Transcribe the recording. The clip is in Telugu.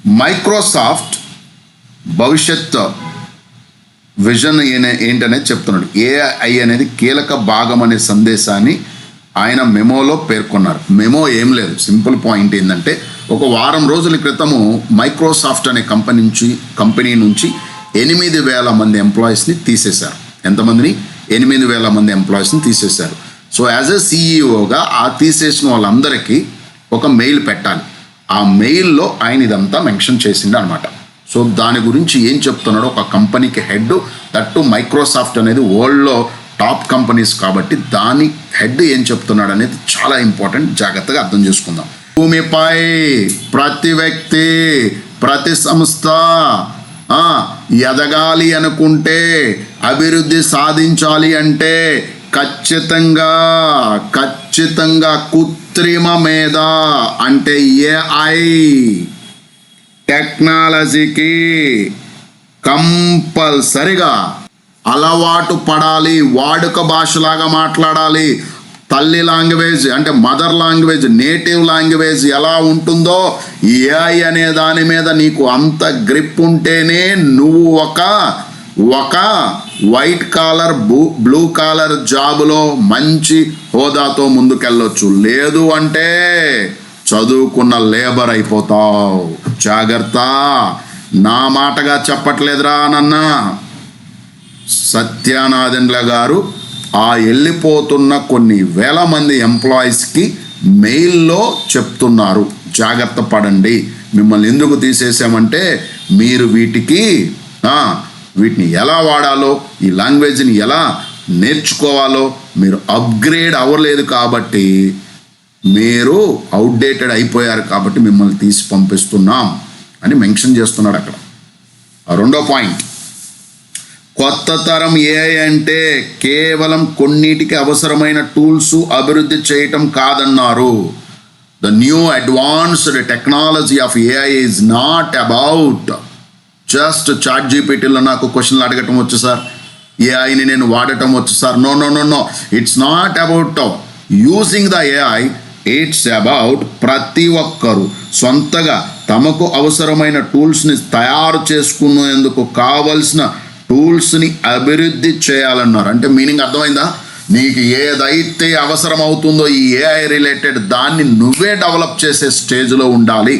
మైక్రోసాఫ్ట్ భవిష్యత్ విజన్ ఏంటనేది చెప్తున్నాడు. ఏఐ అనేది కీలక భాగం అనే సందేశాన్ని ఆయన మెమోలో పేర్కొన్నారు. మెమో ఏం లేదు, సింపుల్ పాయింట్ ఏంటంటే, ఒక వారం రోజుల క్రితము మైక్రోసాఫ్ట్ అనే కంపెనీ నుంచి 8,000 మంది ఎంప్లాయీస్ని తీసేశారు. ఎంతమందిని? 8,000 మంది ఎంప్లాయీస్ని తీసేశారు. సో యాజ్ ఎ సిఇఓగా ఆ తీసేసిన వాళ్ళందరికీ ఒక మెయిల్ పెట్టాలి. ఆ మెయిల్లో ఆయన ఇదంతా మెన్షన్ చేసిండు అనమాట. సో దాని గురించి ఏం చెప్తున్నాడో, ఒక కంపెనీకి హెడ్, దట్టు మైక్రోసాఫ్ట్ అనేది వరల్డ్లో టాప్ కంపెనీస్ కాబట్టి దాని హెడ్ ఏం చెప్తున్నాడు అనేది చాలా ఇంపార్టెంట్. జాగ్రత్తగా అర్థం చేసుకుందాం. భూమిపై ప్రతి వ్యక్తి, ప్రతి సంస్థ ఎదగాలి అనుకుంటే, అభివృద్ధి సాధించాలి అంటే ఖచ్చితంగా కృత్రిమ మేధ అంటే ఏఐ టెక్నాలజీకి కంపల్సరిగా అలవాటు పడాలి. వాడుక భాషలాగా మాట్లాడాలి. తల్లి లాంగ్వేజ్ అంటే మదర్ లాంగ్వేజ్, నేటివ్ లాంగ్వేజ్ ఎలా ఉంటుందో ఏఐ అనే దాని మీద నీకు అంత గ్రిప్ ఉంటేనే నువ్వు ఒక వైట్ కాలర్ బ్లూ కాలర్ జాబ్లో మంచి హోదాతో ముందుకెళ్ళొచ్చు. లేదు అంటే చదువుకున్న లేబర్ అయిపోతావు. జాగ్రత్త. నా మాటగా చెప్పట్లేదురా నాన్న. సత్యనాదెండ్ల గారు ఆ వెళ్ళిపోతున్న కొన్ని వేల మంది ఎంప్లాయీస్కి మెయిల్లో చెప్తున్నారు, జాగ్రత్త పడండి. మిమ్మల్ని ఎందుకు తీసేసామంటే మీరు వీటిని ఎలా వాడాలో, ఈ లాంగ్వేజ్ని ఎలా నేర్చుకోవాలో మీరు అప్గ్రేడ్ అవ్వలేదు కాబట్టి, మీరు అవుట్డేటెడ్ అయిపోయారు కాబట్టి మిమ్మల్ని తీసి పంపిస్తున్నాం అని మెన్షన్ చేస్తున్నాడు అక్కడ. రెండో పాయింట్, కొత్త తరం ఏఐ అంటే కేవలం కొన్నిటికి అవసరమైన టూల్స్ అభివృద్ధి చేయటం కాదన్నారు. The new advanced technology of AI is not about just chat జీపీటీలో నాకు క్వశ్చన్లు అడగటం వచ్చు సార్, ఏఐని నేను వాడటం వచ్చు sir. No, it's not about using the AI. It's about ప్రతి ఒక్కరు సొంతగా తమకు అవసరమైన టూల్స్ని తయారు చేసుకునేందుకు కావలసిన టూల్స్ని అభివృద్ధి చేయాలన్నారు. అంటే మీనింగ్ అర్థమైందా? నీకు ఏదైతే అవసరం అవుతుందో ఈ ఏఐ రిలేటెడ్ దాన్ని నువ్వే డెవలప్ చేసే స్టేజ్లో ఉండాలి.